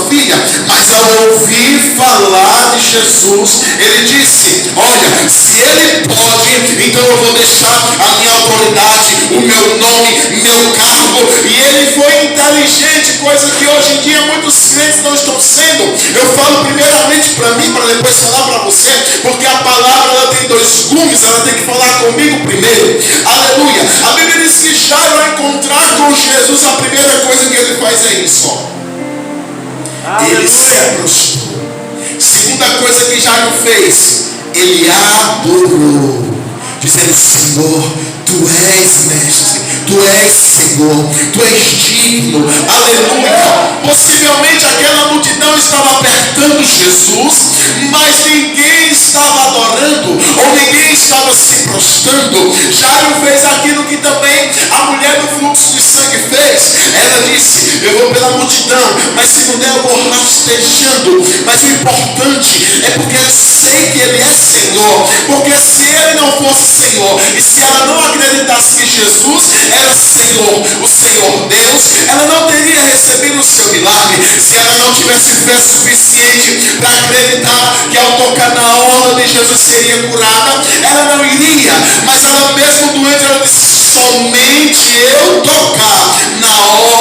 filha. Mas ao ouvir falar de Jesus, ele disse: olha, se ele pode, então eu vou deixar a minha autoridade, o meu nome, meu cargo. E ele foi inteligente, coisa que hoje em dia muitos crentes não estão sendo. Eu falo primeiramente para mim, para depois falar para você, porque a palavra ela tem dois gumes, ela tem que falar comigo primeiro. Aleluia. A Bíblia diz que Jairo, ao encontrar com Jesus, a primeira coisa que ele faz é isso, ó. Ele se prostrou. Segunda coisa que Jairo fez, ele adorou, dizendo: Senhor, tu és mestre, tu és Senhor, tu és digno. Aleluia. Possivelmente aquela multidão estava apertando Jesus, mas ninguém estava adorando, ou ninguém estava se prostrando. Jairo fez aquilo que também a mulher do fluxo de sangue fez. Ela disse: eu vou pela multidão, mas se não der eu vou rastejando. Mas o importante é porque eu sei que ele é Senhor. Porque se ele não fosse Senhor, e se ela não acreditasse que Jesus era Senhor, o Senhor Deus, ela não teria recebido o seu milagre. Se ela não tivesse fé suficiente para acreditar que ao tocar na orla de Jesus seria curada, ela não iria. Mas ela mesmo doente, ela disse: somente eu tocar na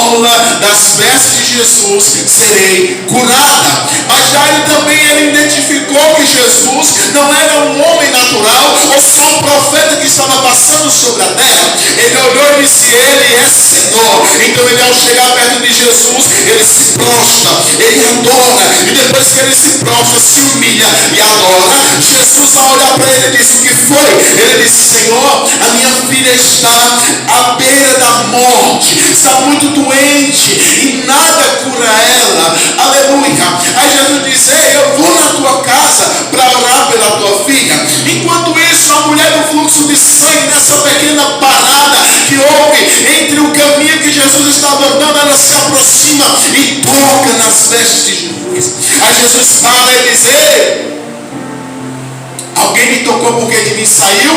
orla das vestes de Jesus serei curada. Mas Jairo também ele identificou que Jesus não era um homem natural ou só um profeta que estava passando sobre a terra. Ele olhou e disse: ele é Senhor. Então ele, ao chegar perto de Jesus, ele se prostra, ele adora. E depois que ele se prostra, se humilha e adora, Jesus, ao olhar para ele, disse: o que foi? Ele disse: Senhor, a minha filha está à beira da morte, está muito doente e nada cura ela. Aleluia. Aí Jesus disse: ei, eu vou na tua casa para orar pela tua filha. Enquanto isso, a mulher do fluxo de sangue, nessa pequena parada que houve entre o caminho que Jesus estava andando, ela se aproxima e toca nas vestes de Jesus. Aí Jesus para e diz: ei, alguém me tocou porque de mim saiu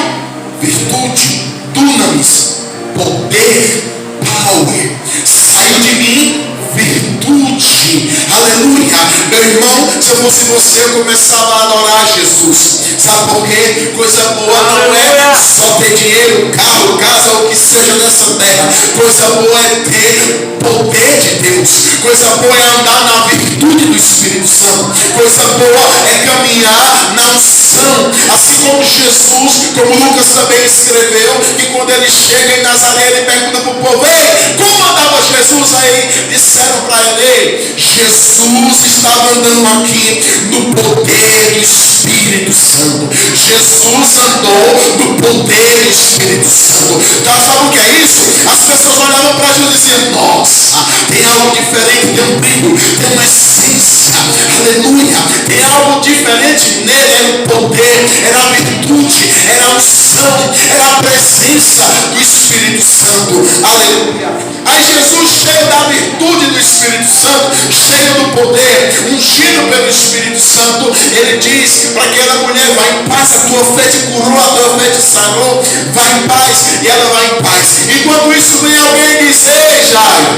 virtude, dunamis, poder, power. Saiu de mim virtude. Aleluia. Meu irmão, se eu fosse você, eu começava a adorar Jesus. Sabe por quê? Coisa boa não é só ter dinheiro, carro, casa ou o que seja nessa terra. Coisa boa é ter poder de Deus. Coisa boa é andar na virtude do Espírito Santo. Coisa boa é caminhar na unção. Assim como Jesus, como Lucas também escreveu, que quando ele chega em Nazaré, ele pergunta para o povo: ei, como andava Jesus? Aí disseram para ele: Jesus estava andando aqui no poder do Espírito Santo. Jesus andou no poder do Espírito Santo. Então, sabe o que é isso? As pessoas olhavam para Jesus e diziam: nossa, tem algo diferente, tem um brilho, tem uma essência. Aleluia. Tem algo diferente nele. Era o poder, era a virtude, era a unção, era a presença do Espírito Santo. Aleluia. Aí Jesus, cheio da virtude do Espírito Santo, cheio do poder, ungido pelo Espírito Santo, ele diz para aquela mulher: vai em paz, a tua fé te curou, a tua fé te sarou, vai em paz. E ela vai em paz. Enquanto isso, vem alguém e diz: ei, Jairo,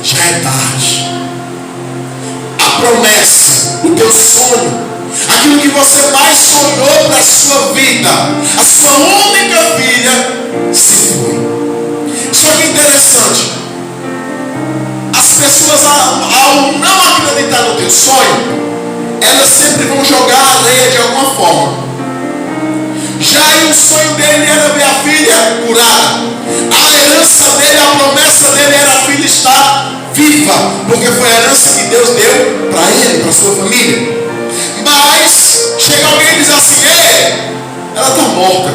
já é tarde. A promessa, o teu sonho, aquilo que você mais sonhou para a sua vida, a sua única filha, se foi. Só que interessante, as pessoas, ao não acreditar no teu sonho, elas sempre vão jogar areia de alguma forma. Já aí o sonho dele era ver a filha curada. A herança dele, a promessa dele era a filha estar viva, porque foi a herança que Deus deu para ele, para sua família. Mas chega alguém e diz assim: ei, ela está morta.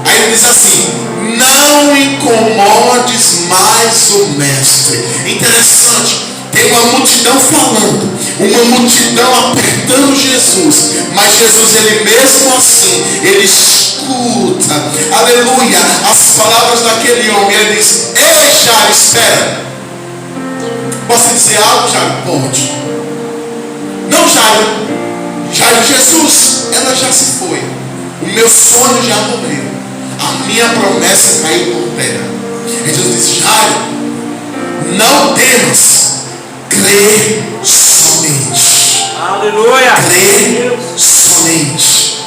Aí ele diz assim: não incomodes mais o mestre. Interessante, tem uma multidão falando, uma multidão apertando Jesus, mas Jesus, ele mesmo assim, ele escuta, aleluia, as palavras daquele homem. Ele diz: ei, Jairo, espera. Posso dizer algo, Jairo? Pode. Não, Jairo, Jesus, ela já se foi, o meu sonho já morreu, a minha promessa caiu por terra. E Jesus disse: Jairo, não temas, crê crê somente. Aleluia. Crê somente.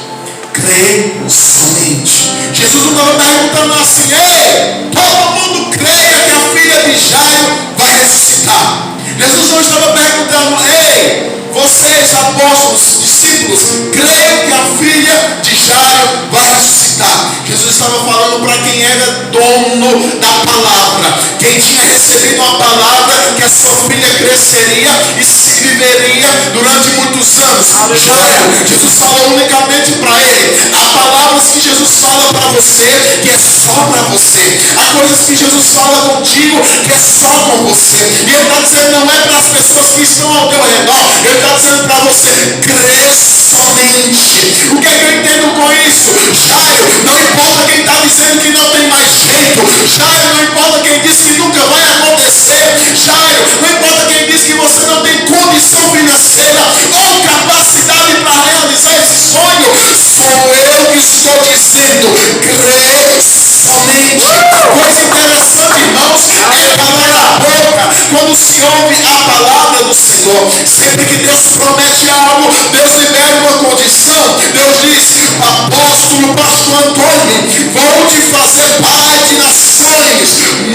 Crê somente. Jesus não estava perguntando assim: ei, todo mundo creia que a filha de Jairo vai ressuscitar. Jesus não estava perguntando: ei, vocês, apóstolos, discípulos, creiam que a filha de Jairo vai ressuscitar. Jesus estava falando para quem era dono da palavra, quem tinha recebido uma palavra que a sua filha cresceria e se viveria durante muitos anos. Jairo, Jesus falou unicamente para ele. Há palavras que Jesus fala para você que é só para você. Há coisas que Jesus fala contigo que é só com você. E ele está dizendo, não é para as pessoas que estão ao teu redor. Ele está dizendo para você: crê somente. O que é que eu entendo com isso? Jairo, não importa quem está dizendo que não tem mais jeito. Jairo, não importa quem diz que nunca vai acontecer. Jairo, não importa quem diz que você não tem condição financeira ou capacidade para realizar esse sonho. Sou eu que estou dizendo: crê somente. Coisa interessante, irmãos, é calar a boca quando se ouve a palavra do Senhor. Sempre que Deus promete algo, Deus libera uma condição. Deus diz: apóstolo, pastor Antônio, vou te fazer pai de nações,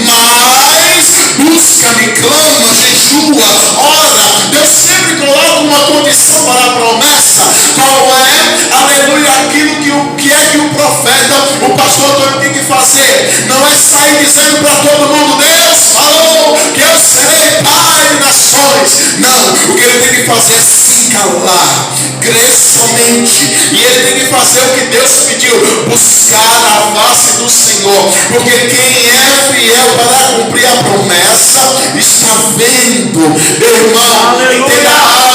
mas busca-me, clama, jejua, ora. Deus sempre coloca uma condição para a promessa. Qual é? Aleluia, aquilo que é que o profeta, o pastor Antônio, tem que fazer. Não é sair dizendo para todo mundo: Deus falou que eu serei pai de nações. Não, o que ele tem que fazer é se calar, crer somente. E ele tem que fazer o que Deus pediu: buscar a face do Senhor. Porque quem é fiel para cumprir a promessa está vendo. Meu irmão, aleluia, entenda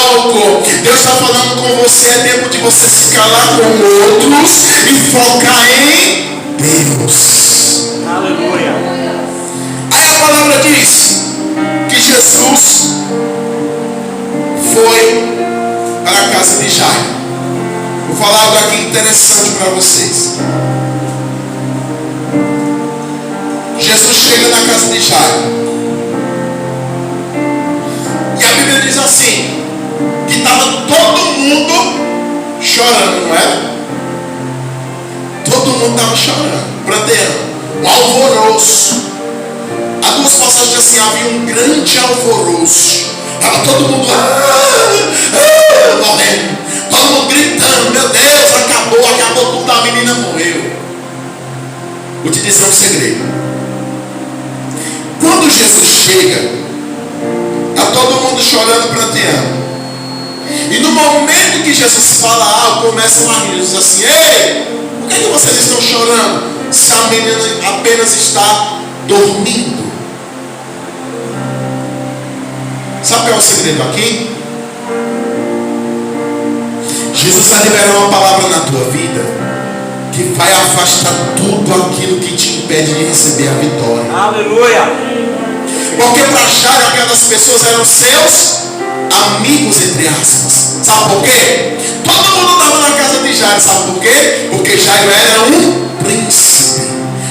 algo. Deus está falando com você. É tempo de você se calar com outros e focar em Deus. aleluia. Aí a palavra diz que Jesus foi para a casa de Jairo. Vou falar algo aqui interessante para vocês. Jesus chega na casa de Jairo. E a Bíblia diz assim, que estava todo mundo chorando, não é? Todo mundo estava chorando, pranteando, um alvoroço. Há duas passagens assim: havia um grande alvoroço. Estava todo mundo morrendo, todo mundo gritando: meu Deus, acabou tudo, a menina morreu. Vou te dizer um segredo. Quando Jesus chega, está todo mundo chorando, pranteando. E no momento que Jesus fala algo, começam a rir. Diz assim: ei, por que vocês estão chorando se a menina apenas está dormindo? Sabe qual é o segredo aqui? Jesus vai liberar uma palavra na tua vida que vai afastar tudo aquilo que te impede de receber a vitória. Aleluia. Porque para Jairo aquelas pessoas eram seus amigos, entre aspas. Sabe por quê? Todo mundo estava na casa de Jairo. Sabe por quê? Porque Jairo era um príncipe.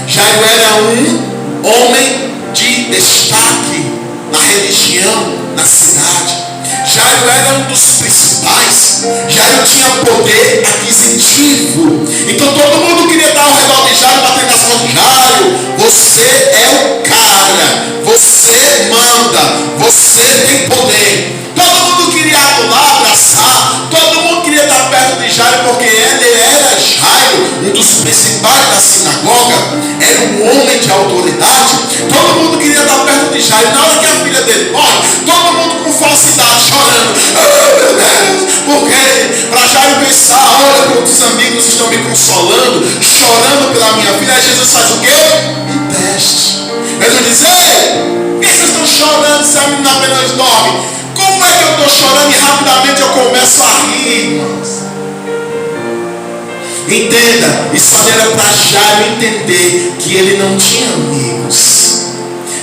Jairo era um homem de destaque na religião, na cidade. Jairo era um dos principais. Jairo tinha poder aquisitivo. Então todo mundo queria estar ao redor de Jairo, batendo nas mãos. Jairo, você é o cara. Você manda. Você tem poder. Todo mundo queria adular, abraçar. Todo mundo queria estar perto de Jairo, porque ele era Jairo, um dos principais da sinagoga. Era um homem de autoridade. Todo mundo queria estar perto de Jairo. Na hora que a filha dele morre, todo mundo com falsidade, chorando. Oh, meu Deus, por quê? Para Jairo pensar: olha quantos amigos estão me consolando, chorando pela minha filha. Aí Jesus faz o quê? Um teste. Jesus diz: ei, por que vocês estão chorando se a menina apenas dorme? Como é que eu estou chorando e rapidamente eu começo a rir, irmãos? Entenda, isso era para Jairo entender que ele não tinha amigos,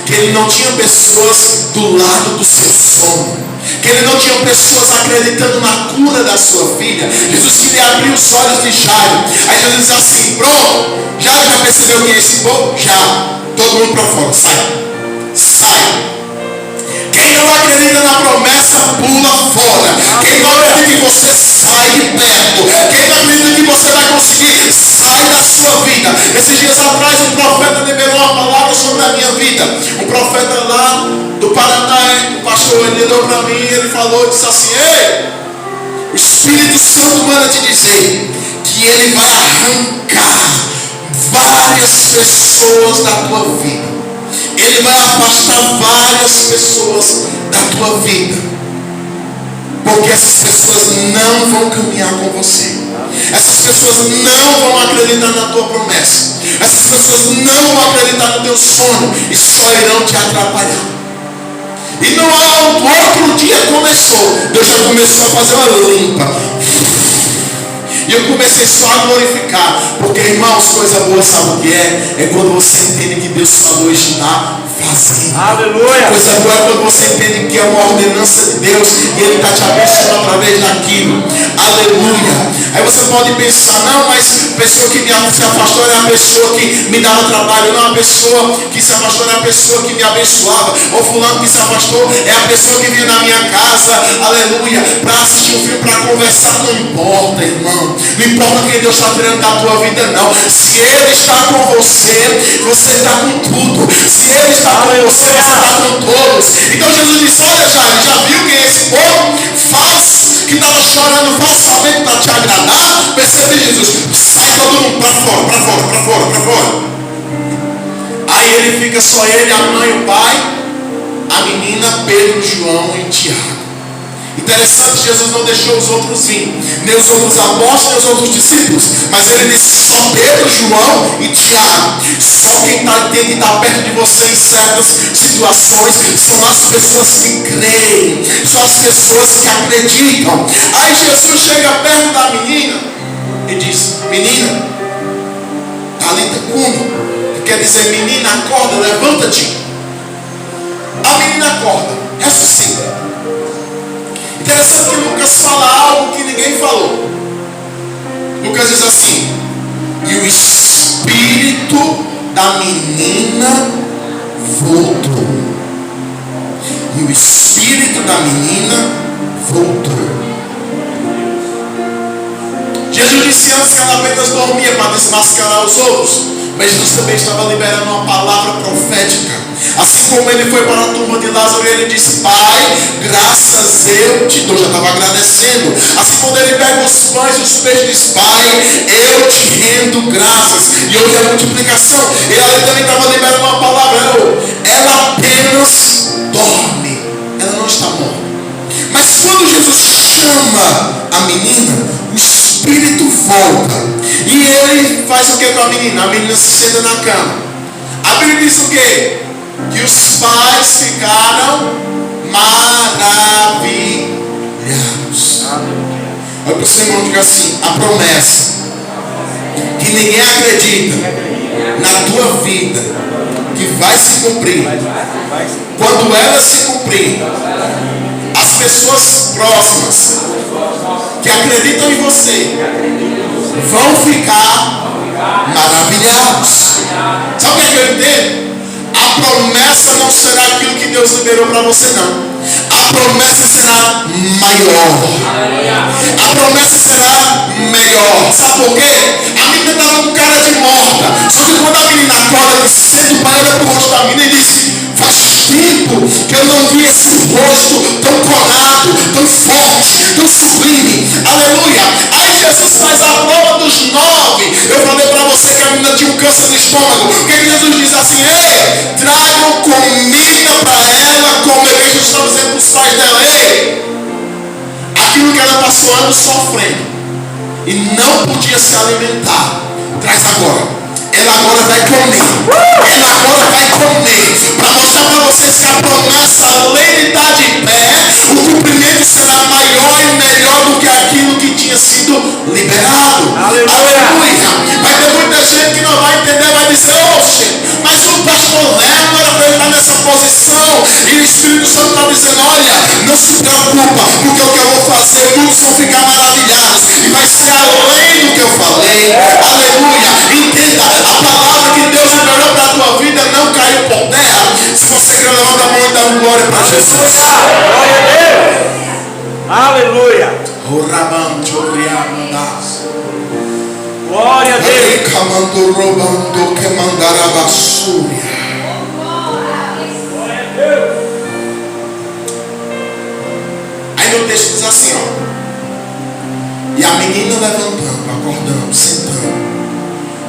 que ele não tinha pessoas do lado do seu sono, que ele não tinha pessoas acreditando na cura da sua filha. Jesus queria abrir os olhos de Jairo. Aí Jesus diz assim: pronto, Jairo já percebeu quem é esse povo? Já. Todo mundo para fora, sai. Quem não acredita na promessa, pula fora. Quem não acredita que você sai de perto. Quem não acredita que você vai conseguir, sai da sua vida. Esses dias atrás, um profeta liberou uma palavra sobre a minha vida. Um profeta lá do Paraná, o pastor, ele olhou para mim e ele falou, disse assim: ei, o Espírito Santo manda te dizer que ele vai arrancar várias pessoas da tua vida. Ele vai afastar várias pessoas da tua vida, porque essas pessoas não vão caminhar com você. Essas pessoas não vão acreditar na tua promessa. Essas pessoas não vão acreditar no teu sonho e só irão te atrapalhar. E no outro dia começou, Deus já começou a fazer uma limpa. E eu comecei só a glorificar. Porque, irmãos, coisa boa, sabe o que é? É quando você entende que Deus falou está fazendo. Aleluia. Coisa boa é quando você entende que é uma ordenança de Deus e Ele está te abençoando através daquilo. Aleluia. Aí você pode pensar, não, mas a pessoa que se afastou é a pessoa que me dava trabalho. Não, a pessoa que se afastou é a pessoa que me abençoava. Ou fulano que se afastou é a pessoa que vinha na minha casa, aleluia, para assistir um filme, para conversar. Não importa, irmão. Não importa quem Deus está tirando da tua vida, não. Se Ele está com você, você está com tudo. Se Ele está com você está com todos. Então Jesus disse: olha, já viu quem é esse povo falso que estava chorando falsamente para te agradar? Percebe, Jesus? Sai todo mundo para fora, para fora, para fora, para fora. Aí ele fica só ele, a mãe, o pai, a menina, Pedro, João e Tiago. Interessante, Jesus não deixou os outros vir, nem os outros apóstolos, nem os outros discípulos, mas ele disse só Pedro, João e Tiago. Só quem tem que estar perto de você em certas situações são as pessoas que creem, são as pessoas que acreditam. Aí Jesus chega perto da menina e diz: menina, talita cumi, que quer dizer menina, acorda, levanta-te. A menina acorda, ressuscita. Interessante que Lucas fala algo que ninguém falou. Lucas diz assim: e o espírito da menina voltou. E o espírito da menina voltou. Jesus disse antes que ela apenas dormia para desmascarar os outros, mas Jesus também estava liberando uma palavra profética. Assim como ele foi para a tumba de Lázaro e ele disse: Pai, graças eu te dou. Já estava agradecendo. Assim quando ele pega os pães e os peixes, diz: Pai, eu te rendo graças. E houve a multiplicação. Ele ali também estava liberando uma palavra. Ela apenas dorme. Ela não está morta. Mas quando Jesus chama a menina, o espírito volta. E ele faz o que com a menina? A menina se senta na cama. A Bíblia diz o quê? Que os pais ficaram maravilhados. Olha para o seu irmão e diga assim: a promessa que ninguém acredita na tua vida, que vai se cumprir. Quando ela se cumprir, as pessoas próximas que acreditam em você vão ficar maravilhados. Sabe o que eu entendo? A promessa não será aquilo que Deus liberou para você, não. A promessa será maior. A promessa será melhor. Sabe por quê? A menina estava com cara de morta. Só que quando a menina acorda, ele sente o pai, olha para o rosto da menina e diz: faz tempo que eu não vi esse rosto tão corado, tão forte, tão sublime. Aleluia. Aí Jesus faz a prova dos 9. Eu falei para você que a menina tinha um câncer no estômago. O que Jesus diz assim? Ei, tragam comida para ela comer. Que Jesus está dizendo para os pais dela: ei, aquilo que ela passou anos sofrendo e não podia se alimentar, traz agora. Ela agora vai comer. Ela agora vai comer. Para mostrar para vocês que a promessa, além de estar de pé, o cumprimento será maior e melhor do que aquilo que tinha sido liberado. Aleluia. Vai ter muita gente que não vai entender, vai dizer: oxe, mas o pastor Léo não era para ele estar nessa posição. E o Espírito Santo está dizendo: olha, não se preocupa, porque o que eu vou fazer, muitos vão ficar maravilhados. E vai ser além do que eu falei. Aleluia. Entenda. A palavra que Deus liberou para a tua vida não caiu por terra. Se você quer levantar a mão e dar um um glória para Jesus. Glória a Deus. Aleluia. Glória a Deus. Aí no texto diz assim, ó. E a menina levantando, acordando, sentando,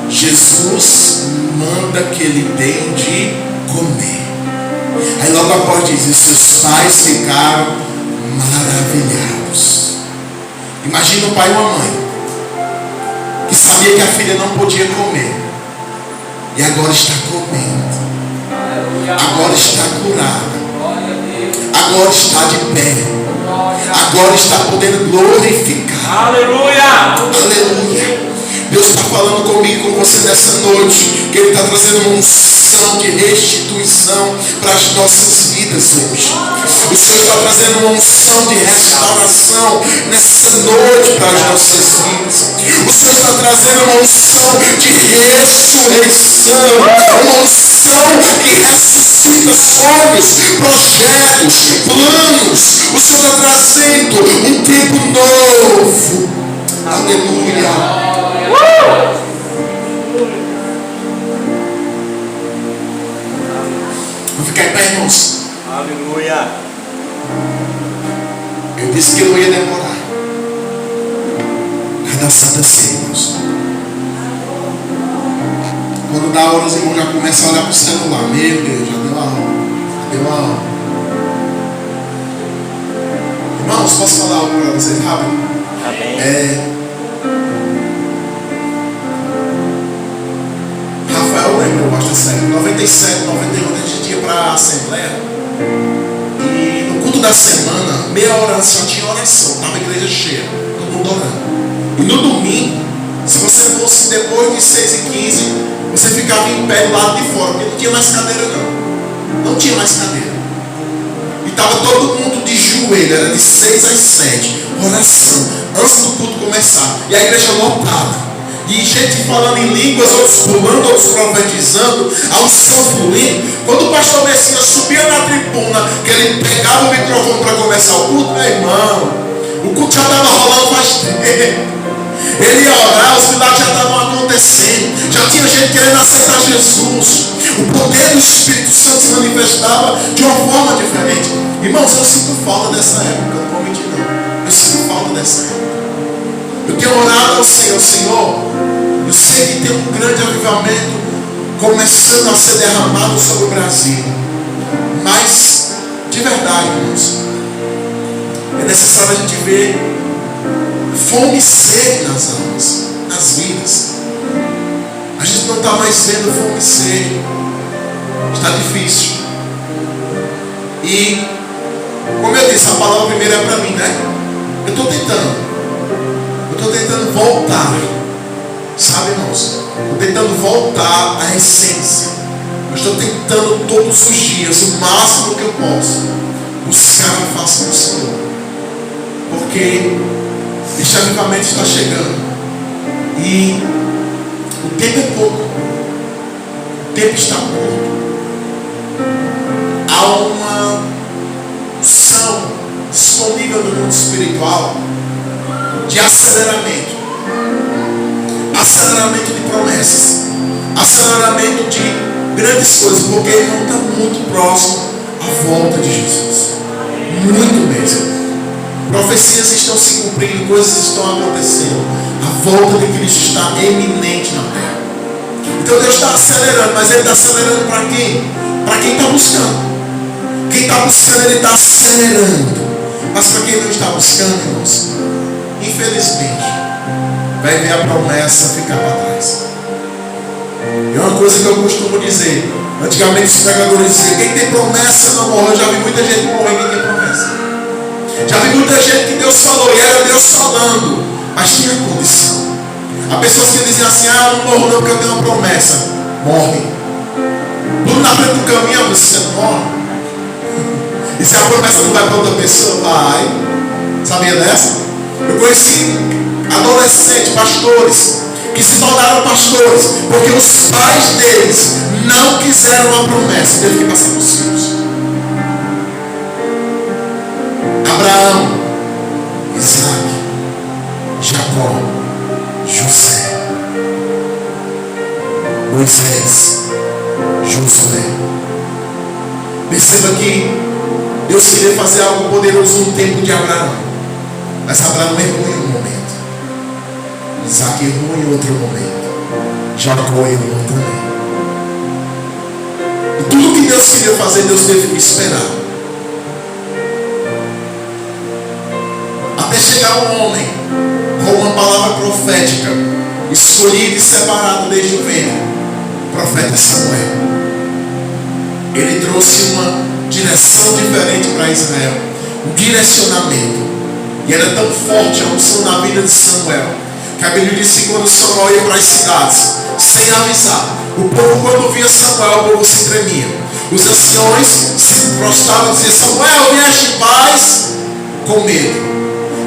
Jesus manda que ele deem de comer. Aí logo após diz, e seus pais ficaram maravilhados. Imagina um pai e uma mãe que sabia que a filha não podia comer e agora está comendo, agora está curada, agora está de pé, agora está podendo glorificar. Aleluia. Aleluia. Deus está falando comigo, com você nessa noite, que Ele está trazendo uma unção de restituição para as nossas vidas hoje. O Senhor está trazendo uma unção de restauração nessa noite para as nossas vidas. O Senhor está trazendo uma unção de ressurreição, uma unção que ressuscita sonhos, projetos, planos. O Senhor está trazendo um tempo novo. Aleluia. Vou ficar em pé, irmãos. Aleluia. Eu disse que eu não ia demorar. Vai dar Santa Ceia, irmãos. Quando dá hora, os irmãos já começam a olhar para o celular. Meu Deus, já deu a hora. Deu a hora. Irmãos, posso falar algo para vocês rápido? Amém. Rafael lembra, eu gosto dessa época. 97, 91, a gente ia para a Assembleia. E no culto da semana, meia hora antes só tinha oração. Estava a igreja cheia, todo mundo orando. E no domingo, se você fosse depois de 6h15, você ficava em pé do lado de fora, porque não tinha mais cadeira não. Não tinha mais cadeira. E estava todo mundo de joelho, era de 6 às 7. Oração, antes do culto começar. E a igreja lotada. E gente falando em línguas, outros pulando, outros profetizando, a unção fluindo. Quando o pastor Messias subia na tribuna, que ele pegava o microfone para começar o culto, meu irmão, o culto já estava rolando faz tempo. Ele ia orar, os milagres já estavam acontecendo, já tinha gente querendo aceitar Jesus. O poder do Espírito Santo se manifestava de uma forma diferente. Irmãos, eu sinto falta dessa época, não vou mentir não. Eu sinto falta dessa época. Eu tenho orado ao Senhor, Senhor, eu sei que tem um grande avivamento começando a ser derramado sobre o Brasil. Mas, de verdade, irmãos, é necessário a gente ver fome e sede nas almas, nas vidas. A gente não está mais vendo fome e sede. Está difícil. E, como eu disse, a palavra primeira é para mim, né? Eu estou tentando voltar. Sabe, irmãos? Estou tentando voltar à essência. Eu estou tentando todos os dias, o máximo que eu posso, buscar a face do Senhor. Porque este avivamento está chegando. E o tempo é pouco. O tempo está curto. Há uma unção disponível no mundo espiritual de aceleramento. Aceleramento de promessas. Aceleramento de grandes coisas. Porque não está muito próximo à volta de Jesus. Muito mesmo. Profecias estão se cumprindo, coisas estão acontecendo. A volta de Cristo está eminente na terra. Então Deus está acelerando, mas Ele está acelerando para quem? Para quem está buscando. Quem está buscando, Ele está acelerando. Mas para quem não está buscando, irmãos, infelizmente, vai ver a promessa ficar para trás. E uma coisa que eu costumo dizer, antigamente os pregadores diziam, quem tem promessa não morre. Eu já vi muita gente morrer quem tem promessa. Já vi muita gente que Deus falou e era Deus falando, mas tinha condição. Há pessoas que dizem assim, não morro não porque eu tenho uma promessa. Morre. Tudo na frente do caminho, você não morre. E se a promessa não vai para outra pessoa, vai. Sabia dessa? Eu conheci adolescentes, pastores, que se tornaram pastores, porque os pais deles não quiseram a promessa, teve que passar para os filhos. Abraão, Isaac, Jacó, José, Moisés, Josué. Perceba que Deus queria fazer algo poderoso no tempo de Abraão, mas Abraão errou em um momento, Isaac errou em outro momento, Jacó errou também. E tudo que Deus queria fazer, Deus teve que esperar. Até chegar um homem com uma palavra profética, escolhido e separado desde o ventre, o profeta Samuel. Ele trouxe uma direção diferente para Israel, um direcionamento. E era tão forte a unção na vida de Samuel, que a Bíblia diz que quando Samuel ia para as cidades, sem avisar, o povo, quando via Samuel, o povo se tremia. Os anciões se prostravam e diziam: Samuel, vieste em paz, com medo.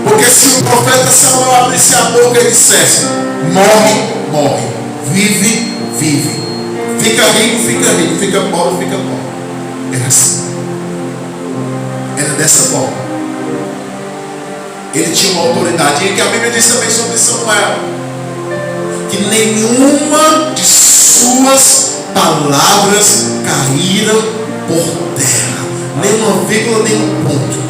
Porque se o profeta Samuel abrisse a boca e dissesse: morre, morre, vive, vive, fica rico, fica pobre, fica pobre. Era assim. Era dessa forma. Ele tinha uma autoridade. E que a Bíblia diz também sobre Samuel, que nenhuma de suas palavras caíram por terra, nem uma vírgula, nem um ponto.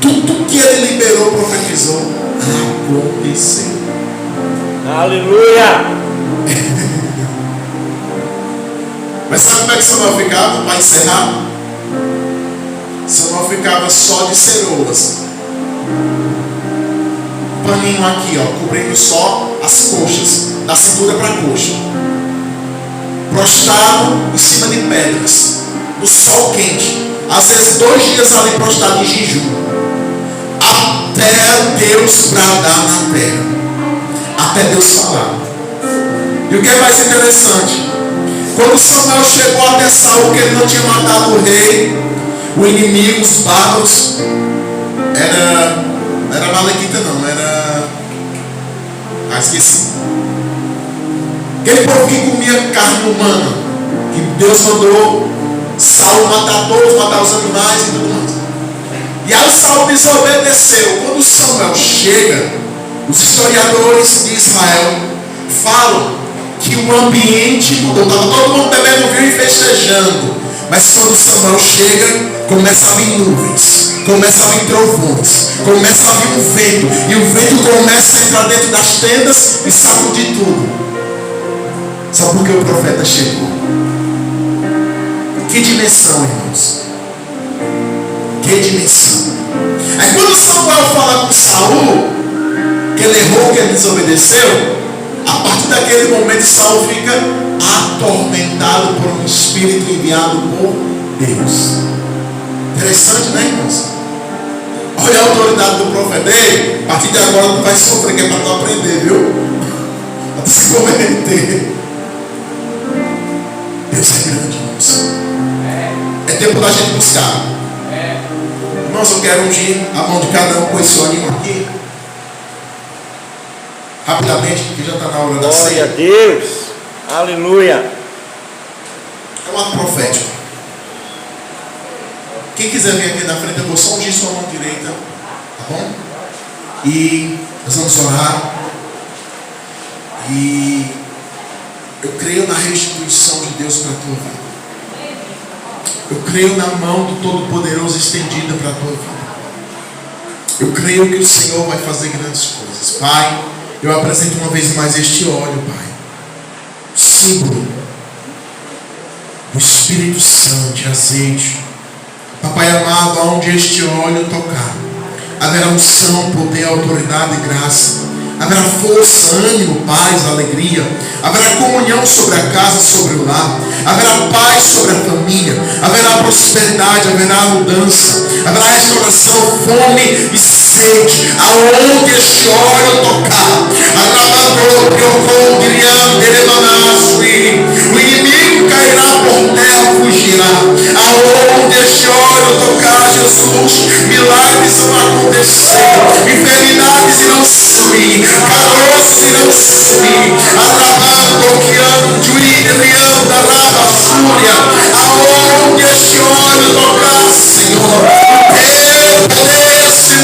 Tudo que ele liberou, profetizou, aconteceu. Aleluia. Mas sabe como é que Samuel ficava? Para encerrar, Samuel ficava só de ceroulas, paninho aqui, ó, cobrindo só as coxas, da cintura para a coxa, prostrado em cima de pedras, no sol quente, às vezes 2 dias ali prostrado em jejum, até Deus bradar na terra, até Deus falar. E o que é mais interessante, quando Samuel chegou até Saul, que ele não tinha matado o rei, o inimigo, os bárbaros, era Malequita não, era... esqueci. Aquele povo que comia carne humana, que Deus mandou Saul matar todos, matar os animais e tudo mais. E aí Saul desobedeceu. Quando Samuel chega, os historiadores de Israel falam que o ambiente mudou. Estava todo mundo bebendo vinho e festejando. Mas quando Samuel chega, começa a vir nuvens, começa a vir trovões, começa a vir um vento. E o vento começa a entrar dentro das tendas e sacudir tudo. Só porque o profeta chegou. Que dimensão, irmãos. Que dimensão. Aí quando Samuel fala com Saul, que ele errou, que ele desobedeceu, a partir daquele momento Saul fica atormentado por um espírito enviado por Deus. Interessante, né, irmãos? Olha a autoridade do profeta. Ei, a partir de agora tu vai sofrer, que é para tu aprender, viu? Para tu se converter. Deus é grande, irmãos. É tempo da gente buscar. Irmãos, eu quero ungir a mão de cada um com esse óleo aqui. Rapidamente, porque já está na hora da ceia. Glória a Deus. Aleluia. É um ato profético. Quem quiser vir aqui na frente, eu vou só ungir sua mão direita. Tá bom? E nós vamos orar. E eu creio na restituição de Deus para a tua vida. Eu creio na mão do Todo-Poderoso estendida para a tua vida. Eu creio que o Senhor vai fazer grandes coisas. Pai, eu apresento uma vez mais este óleo, Pai. Símbolo do Espírito Santo, de azeite. Papai amado, aonde este óleo tocar, haverá unção, poder, autoridade e graça. Haverá força, ânimo, paz, alegria. Haverá comunhão sobre a casa, sobre o lar. Haverá paz sobre a família. Haverá prosperidade, haverá mudança. Haverá restauração, fome e sede. Aonde este óleo tocar, o inimigo cairá por terra, fugirá. Aonde este óleo tocar, Jesus, milagres vão acontecer. Enfermidades irão sumir. Caroços irão sumir. Arrabando, guiando, juízo, da raba, fúria. Aonde este óleo tocar, Senhor, teu poder se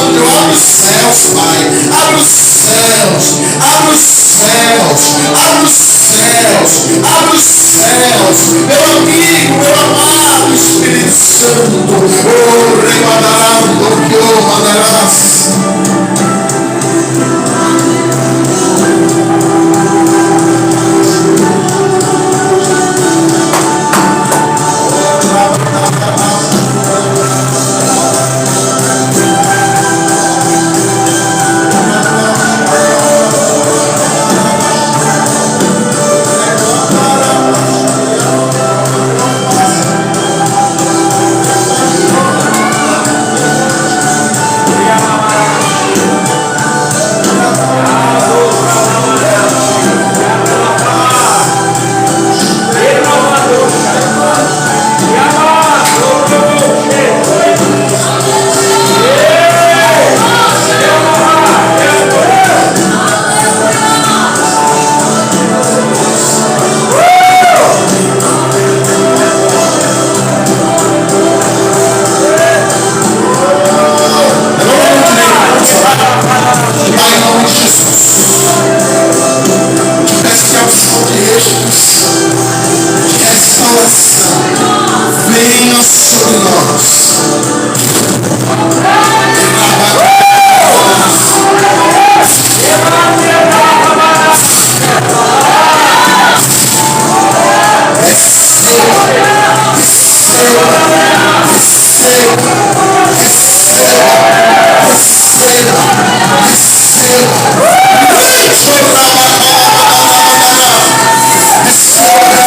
Abre os céus, Pai. Abre os céus. Abre os céus. Abre os céus. Abre os céus. Meu amigo, meu amado Espírito Santo. Oh, rebadarando, que oh, mandarás. Venha sobre nós. Receba.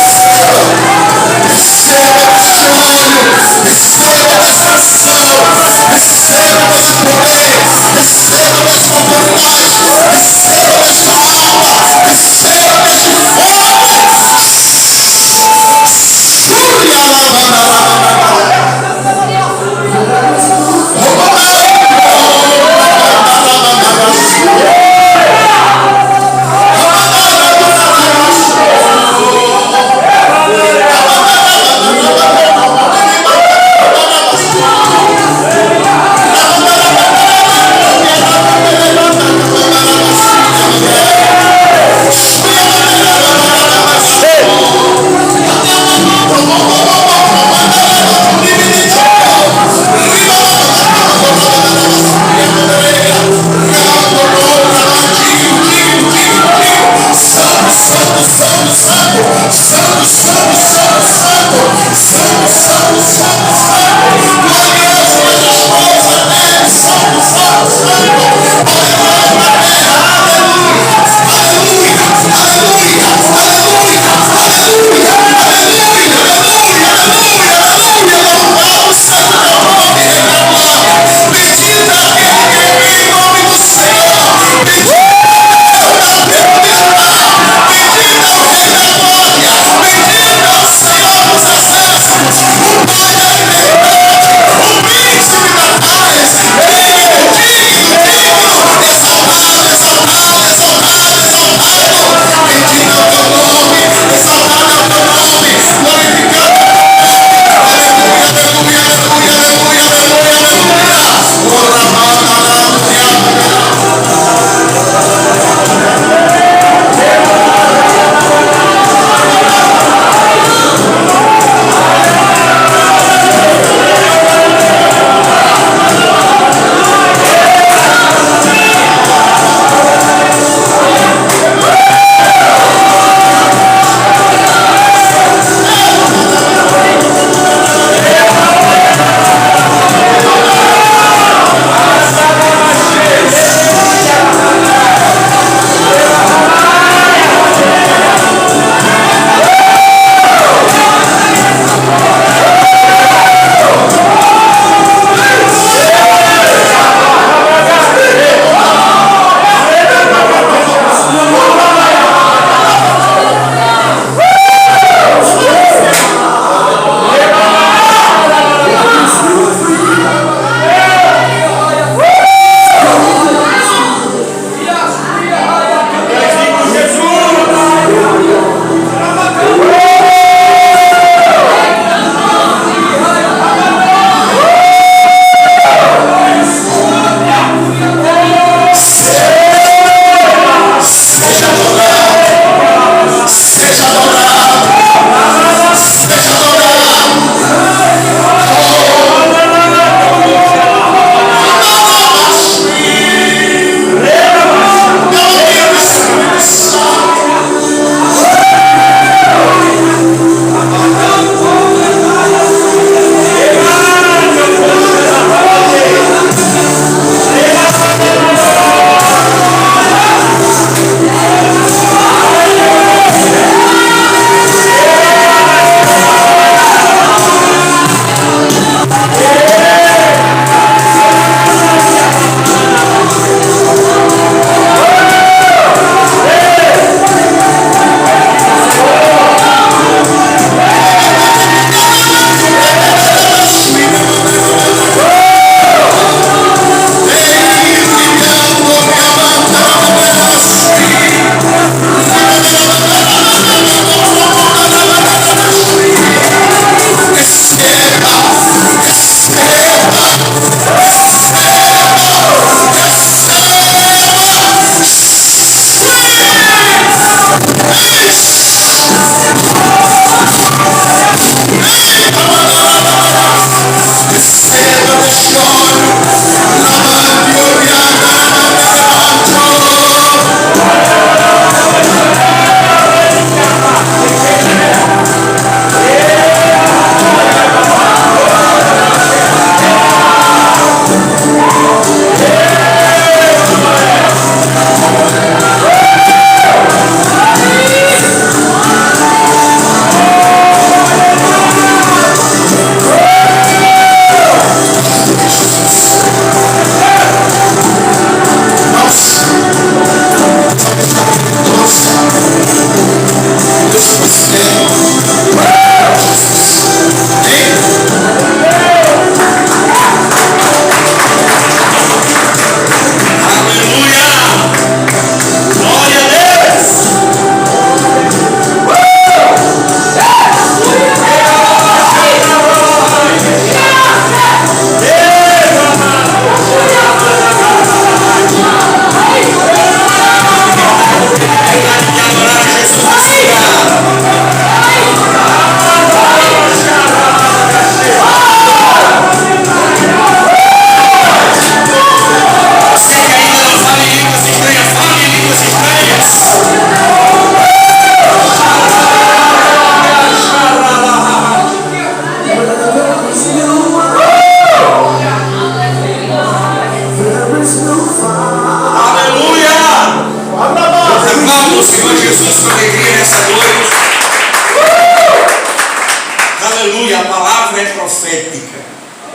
palavra é profética.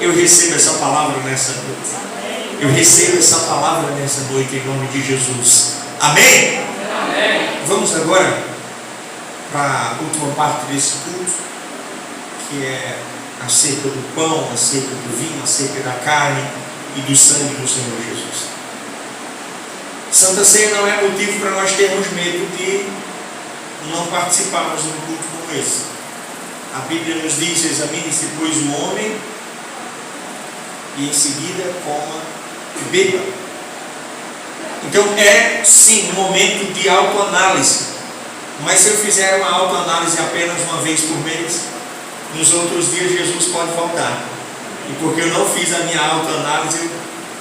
Eu recebo essa palavra nessa noite. Eu recebo essa palavra nessa noite em nome de Jesus. Amém? Amém. Vamos agora para a última parte desse culto, que é acerca do pão, acerca do vinho, acerca da carne e do sangue do Senhor Jesus. Santa Ceia não é motivo para nós termos medo de não participarmos de um culto como esse. A Bíblia nos diz: examine-se, pois, o homem, e em seguida coma e beba. Então é sim um momento de autoanálise. Mas se eu fizer uma autoanálise apenas uma vez por mês, nos outros dias Jesus pode voltar. E porque eu não fiz a minha autoanálise, eu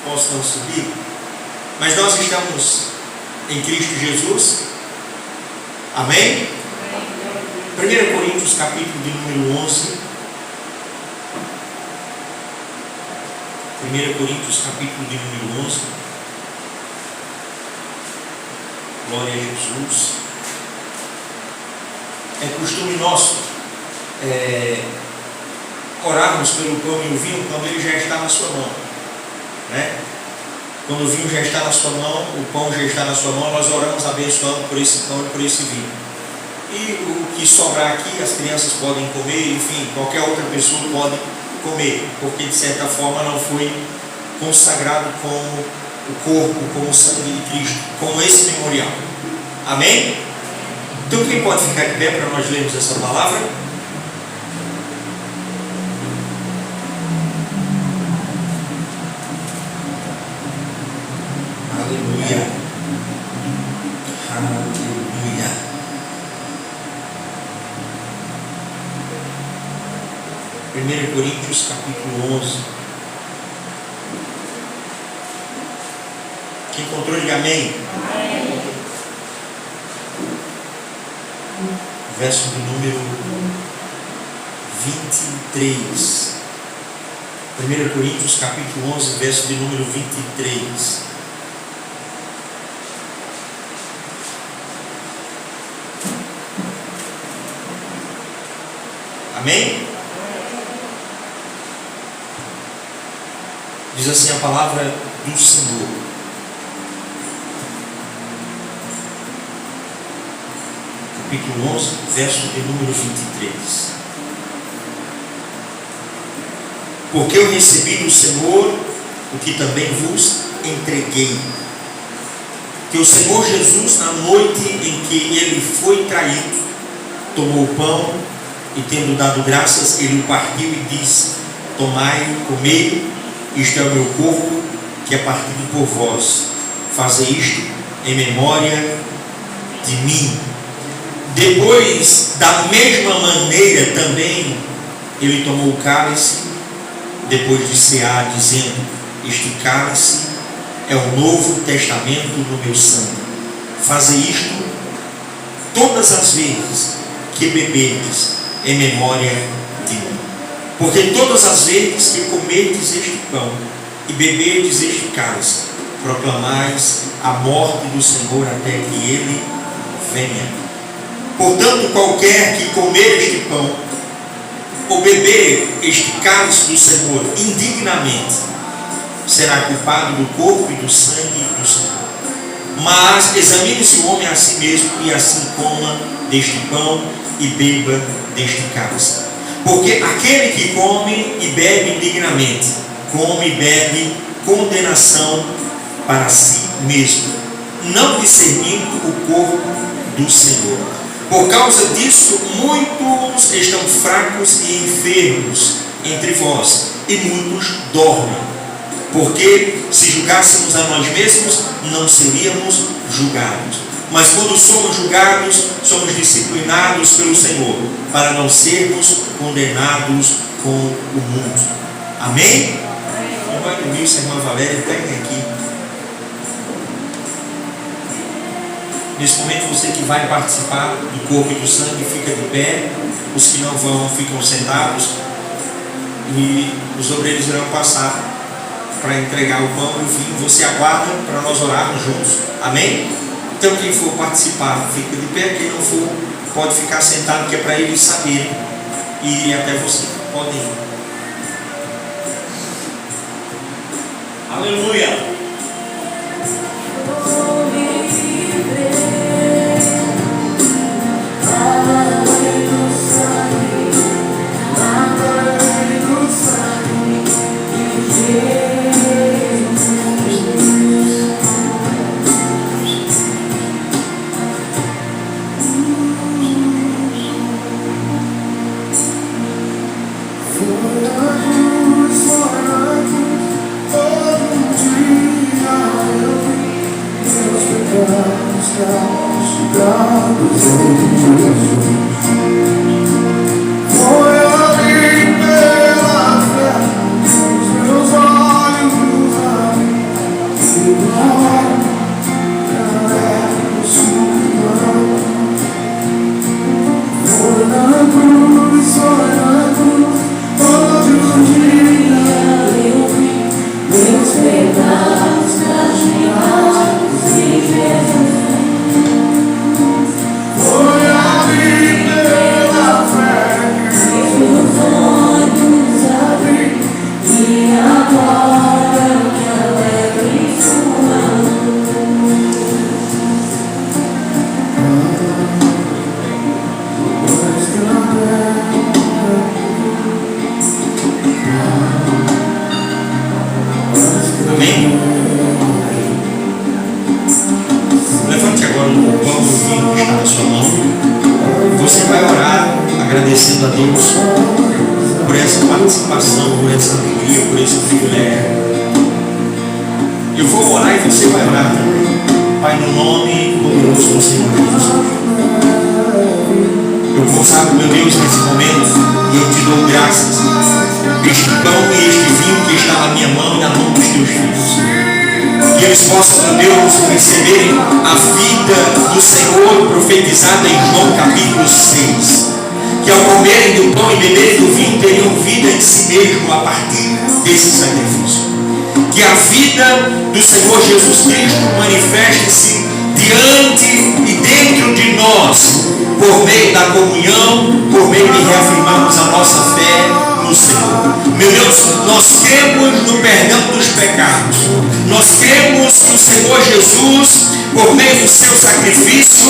posso não subir. Mas nós estamos em Cristo Jesus. Amém? 1 Coríntios capítulo de número 11. 1 Coríntios capítulo de número 11. Glória a Jesus. É costume nosso orarmos pelo pão e o vinho quando ele já está na sua mão, né? Quando o vinho já está na sua mão, o pão já está na sua mão, nós oramos abençoando por esse pão e por esse vinho. E o que sobrar aqui, as crianças podem comer, enfim, qualquer outra pessoa pode comer, porque de certa forma não foi consagrado como o corpo, como o sangue de Cristo, como esse memorial. Amém? Então quem pode ficar de pé para nós lermos essa palavra? Aleluia. Aleluia. Primeiro Coríntios capítulo 11. Quem encontrou, diga amém. Amém. Verso do número 23. 1 Coríntios capítulo 11, verso de número 23. Amém? Diz assim a palavra do Senhor: capítulo 11, verso de número 23. Porque eu recebi do Senhor o que também vos entreguei, que o Senhor Jesus, na noite em que ele foi traído, tomou o pão e, tendo dado graças, ele o partiu e disse: tomai, comei, isto é o meu corpo, que é partido por vós. Fazei isto em memória de mim. Depois, da mesma maneira também, ele tomou o cálice, depois de cear, dizendo: este cálice é o novo testamento no meu sangue. Fazei isto todas as vezes que beberdes, em memória de mim. Porque todas as vezes que comerdes este pão e beberdes este cálice, proclamais a morte do Senhor até que ele venha. Portanto, qualquer que comer este pão ou beber este cálice do Senhor indignamente, será culpado do corpo e do sangue do Senhor. Mas examine-se o homem a si mesmo, e assim coma deste pão e beba deste cálice. Porque aquele que come e bebe indignamente, come e bebe condenação para si mesmo, não discernindo o corpo do Senhor. Por causa disso, muitos estão fracos e enfermos entre vós, e muitos dormem. Porque se julgássemos a nós mesmos, não seríamos julgados. Mas quando somos julgados, somos disciplinados pelo Senhor, para não sermos condenados com o mundo. Amém? Irmã Denilson, irmã Valéria, peguem aqui. Nesse momento, você que vai participar do corpo e do sangue, fica de pé. Os que não vão, ficam sentados. E os obreiros irão passar para entregar o pão e o vinho. Você aguarda para nós orarmos juntos. Amém? Então, quem for participar, fica de pé. Quem não for, pode ficar sentado, que é para eles saberem e ir até você. Podem ir. Aleluia. Amém? Levante agora o pão do vinho que está na sua mão. Você vai orar agradecendo a Deus por essa participação, por essa alegria, por esse privilégio. Eu vou orar e você vai orar também. Pai, no nome poderoso do Senhor Jesus. Eu consagro, meu Deus, nesse momento e eu te dou graças. Este pão e este vinho que está na minha mão e na mão dos teus filhos. Que eles possam, meu Deus, receberem a vida do Senhor profetizada em João capítulo 6. Que ao comerem do pão e beberem do vinho teriam vida em si mesmo a partir desse sacrifício. Que a vida do Senhor Jesus Cristo manifeste-se diante e dentro de nós, por meio da comunhão, por meio de reafirmarmos a nossa fé no Senhor. Meu Deus, nós cremos no perdão dos pecados. Nós cremos que o Senhor Jesus, por meio do seu sacrifício,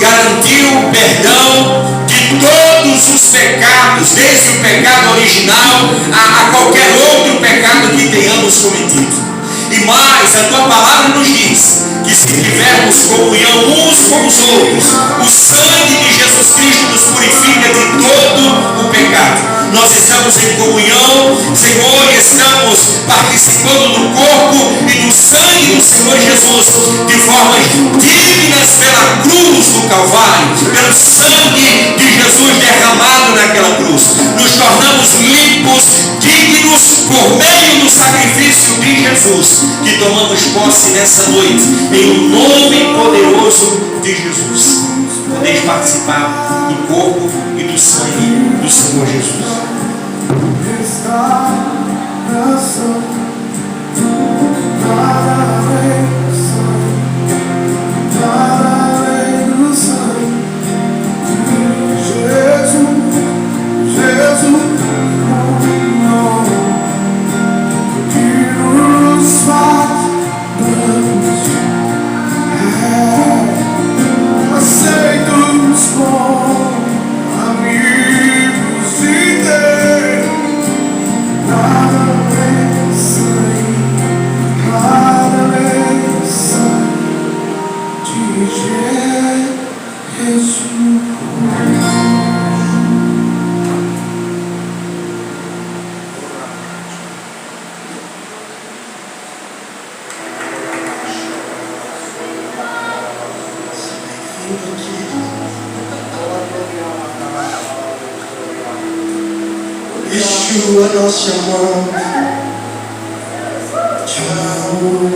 garantiu o perdão de todos os pecados, desde o pecado original a qualquer outro pecado que tenhamos cometido. E mais, a tua palavra nos diz que se tivermos comunhão uns com os outros, o sangue de Jesus Cristo nos purifica de todo o pecado. Nós estamos em comunhão, Senhor, e estamos participando do corpo e do sangue do Senhor Jesus de formas dignas pela cruz do Calvário, pelo sangue de Jesus derramado naquela cruz. Nos tornamos limpos, dignos por meio do sacrifício de Jesus, que tomamos posse nessa noite, em o nome poderoso de Jesus. Podeis participar do corpo e do sangue do Senhor Jesus. Yeshua, nós te amamos, te amamos.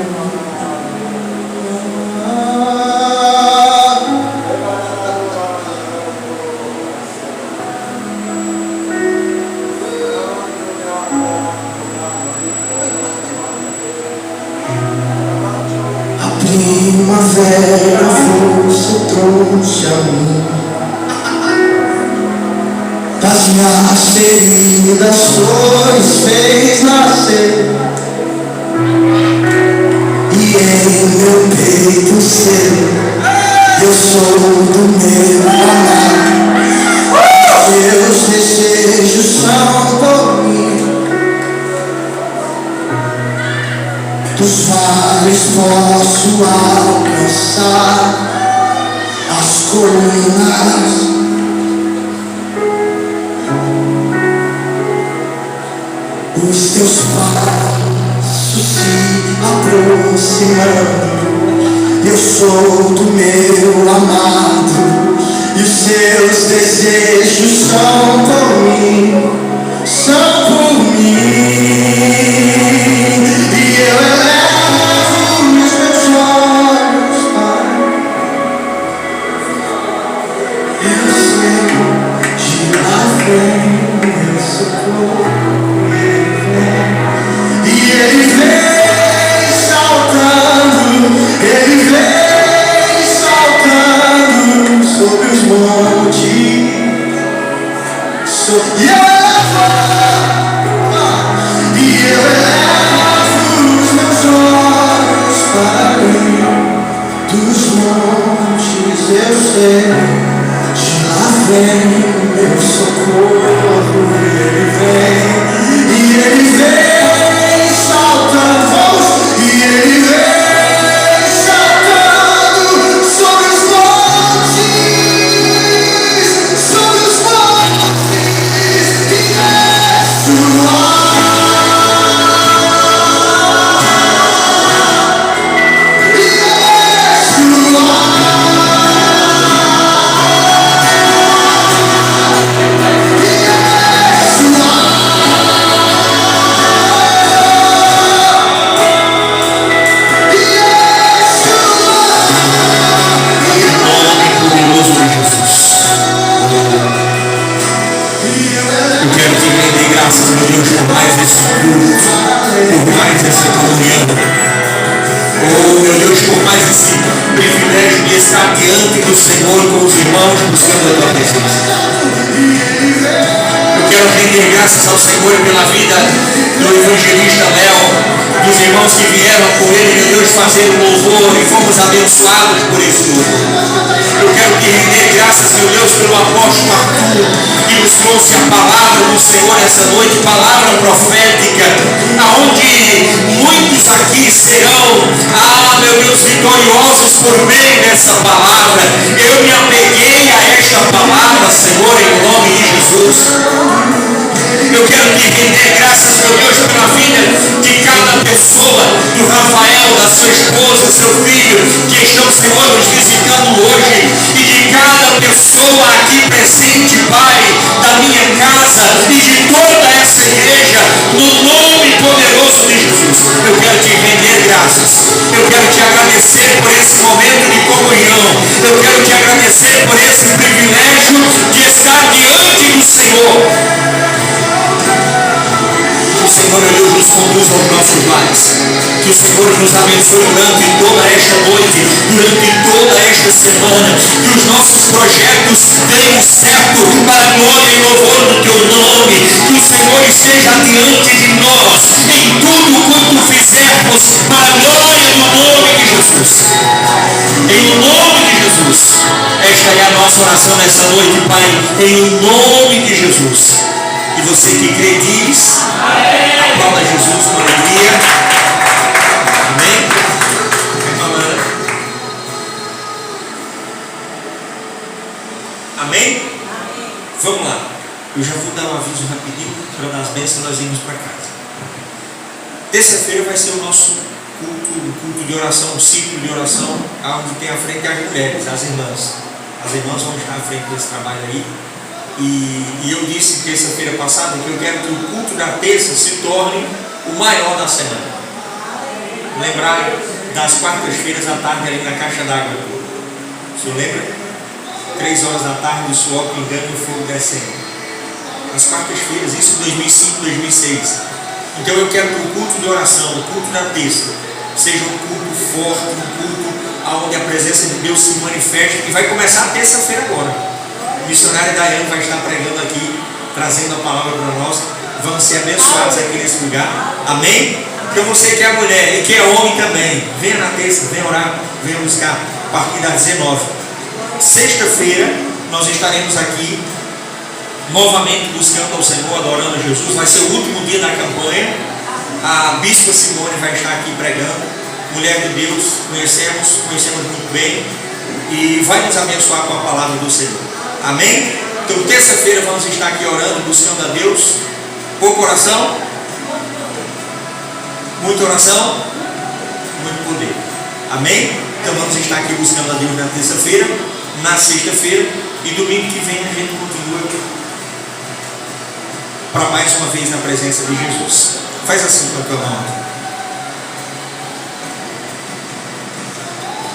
A primavera você trouxe a mim. Das minhas feridas flores fez nascer E em meu peito seu, eu sou do meu amado. Meus desejos são por mim. Dos vales posso alcançar as colunas. Os teus passos se aproximando. Eu sou do meu amado, e os seus desejos são por mim, são por mim. E eu elevo os meus olhos, Pai. Eu sei, de lá vem meu socorro. E ele vem saltando, ele vem saltando sobre os montes. E eu elevo os meus olhos para mim. Dos montes eu sei, de lá vem meu socorro. E ele vem saltando, vamos, e ele vem saltando sobre os montes, e graças ao Senhor pela vida do evangelista Léo, dos irmãos que vieram com ele, meu Deus, fazer o louvor e fomos abençoados por esse louvor. Eu quero te render graças, meu Deus, pelo apóstolo Arthur, que nos trouxe a palavra do Senhor essa noite, palavra profética, aonde muitos aqui serão, meu Deus, vitoriosos por meio dessa palavra. Eu me apeguei a esta palavra, Senhor, em nome de Jesus. Eu quero te render graças, meu Deus, pela vida de cada pessoa, do Rafael, da sua esposa, seu filho, que estão, Senhor, nos visitando hoje, e de cada pessoa aqui presente, Pai, da minha casa e de toda essa igreja, no nome poderoso de Jesus. Eu quero te render graças. Eu quero te agradecer por esse momento de comunhão. Eu quero te agradecer por esse privilégio de estar diante do Senhor. Que o Senhor, meu Deus, nos conduza aos nossos lares. Que o Senhor nos abençoe durante toda esta noite, durante toda esta semana. Que os nossos projetos deem certo para a glória e louvor do teu nome. Que o Senhor esteja diante de nós em tudo quanto fizermos para a glória do nome de Jesus. Em nome de Jesus. Esta é a nossa oração nessa noite, Pai. Em nome de Jesus. E você que crê diz, aplauda Jesus com alegria. Amém? Amém? Vamos lá. Eu já vou dar um aviso rapidinho para dar as bênçãos, nós irmos para casa. Terça-feira vai ser o nosso culto de oração, um ciclo de oração, onde tem à frente as mulheres, as irmãs. As irmãs vão estar à frente desse trabalho aí. E eu disse terça-feira passada que eu quero que o culto da terça se torne o maior da semana. Lembrar das quartas-feiras à tarde ali na caixa d'água. O senhor lembra? 3 horas da tarde, o suor pingando e o fogo descendo. As quartas-feiras, isso em 2005, 2006. Então eu quero que o culto de oração, o culto da terça, seja um culto forte, um culto onde a presença de Deus se manifesta. E vai começar a terça-feira agora. O missionário Daiane vai estar pregando aqui, trazendo a palavra para nós. Vamos ser abençoados aqui nesse lugar. Amém? Porque você que é mulher e que é homem também, venha na terça, venha orar, venha buscar a partir das 19. Sexta-feira nós estaremos aqui novamente buscando ao Senhor, adorando a Jesus. Vai ser o último dia da campanha. A Bispa Simone vai estar aqui pregando. Mulher de Deus, conhecemos muito bem, e vai nos abençoar com a palavra do Senhor. Amém? Então terça-feira vamos estar aqui orando, buscando a Deus. Pouca oração, muita oração, muito poder. Amém? Então vamos estar aqui buscando a Deus na terça-feira, na sexta-feira, e domingo que vem a gente continua para mais uma vez na presença de Jesus. Faz assim com a tua mão.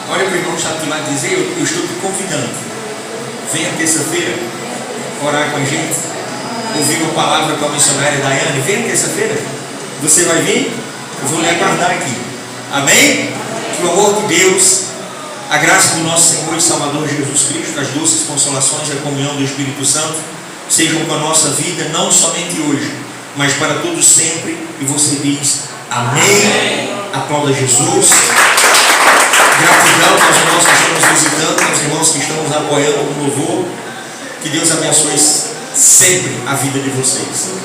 Olha para o irmão chato lá dizer, eu estou te convidando. Venha terça-feira orar com a gente, ouvir uma palavra com a missionária Daiane. Venha terça-feira. Você vai vir? Eu vou lhe aguardar aqui. Amém? Que o amor de Deus, a graça do nosso Senhor e Salvador Jesus Cristo, as doces consolações e a comunhão do Espírito Santo sejam com a nossa vida, não somente hoje, mas para todos sempre. E você diz amém. Aplauda Jesus. Gratidão aos irmãos que estão nos visitando, aos irmãos que estão nos apoiando no louvor. Que Deus abençoe sempre a vida de vocês.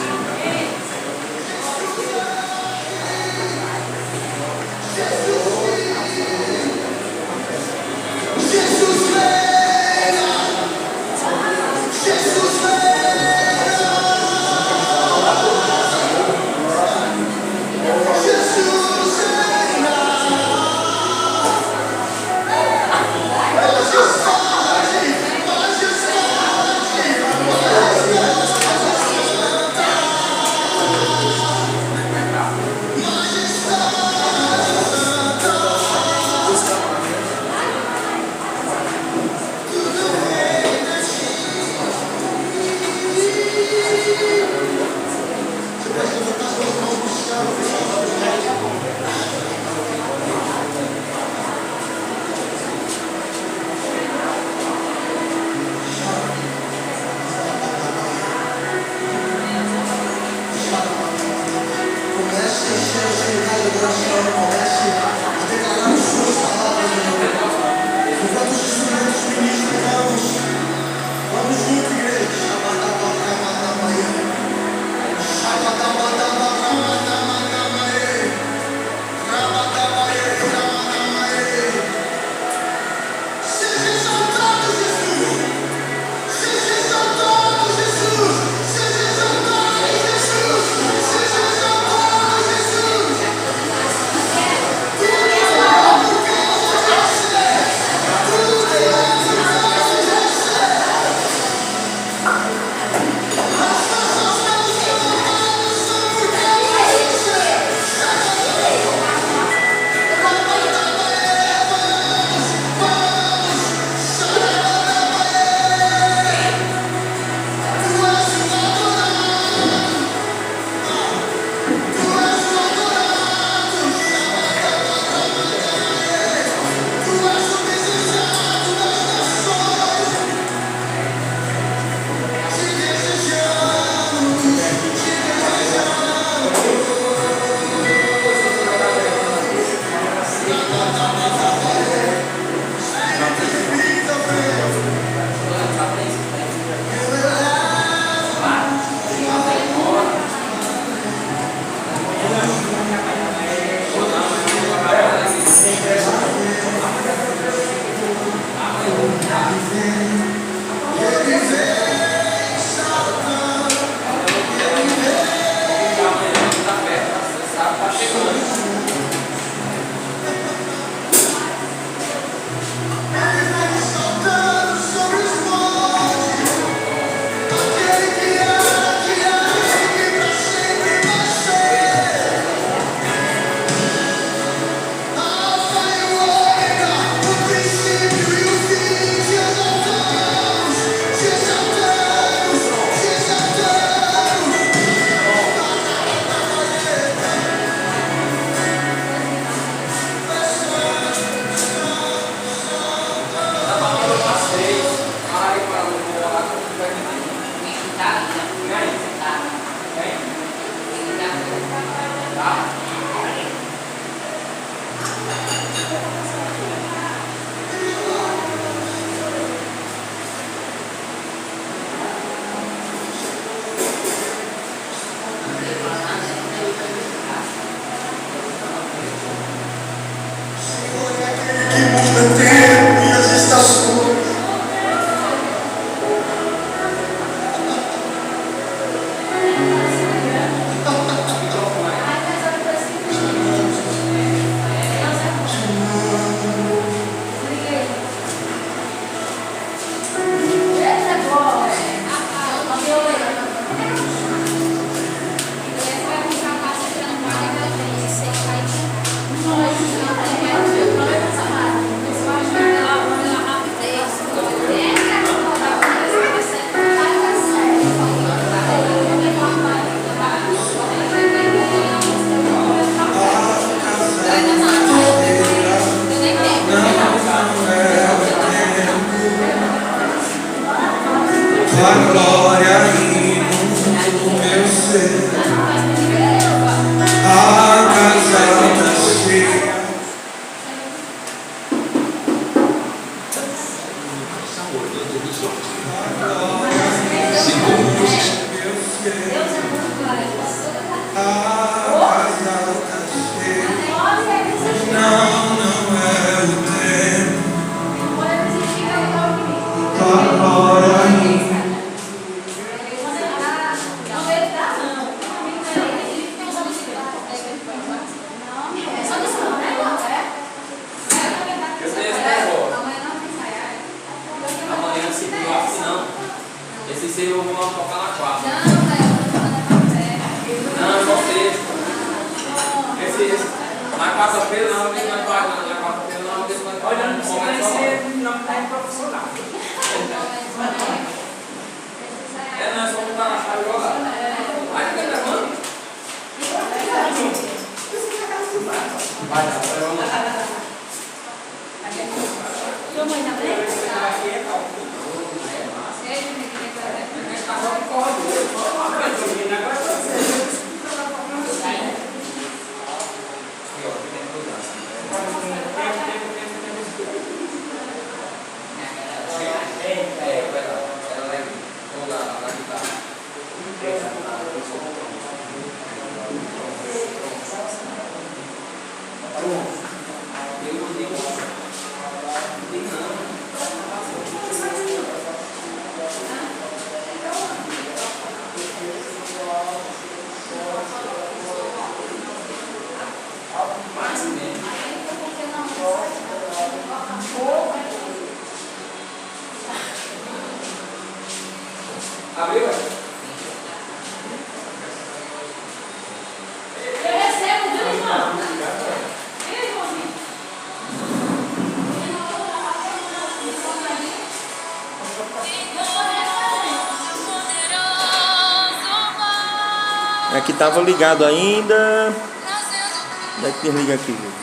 vamos tocar na quarta. Não, velho, eu tô falando café. Não, só sexta. Esse, na quarta-feira não, na quarta-feira não, olhando para você, não está profissional. É, não, é só botar na chave e jogar. Aí fica levando. Vai, vamos lá. Sua mãe tá bem? Abriu, ué? Eu recebo, viu, irmão? Viu, irmãozinho? Aqui tava ligado ainda. Deve desligar aqui, viu?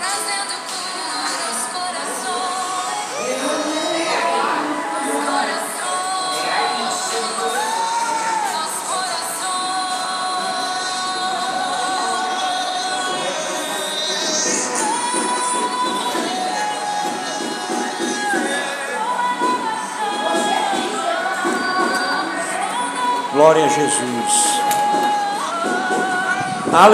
Glória a Jesus.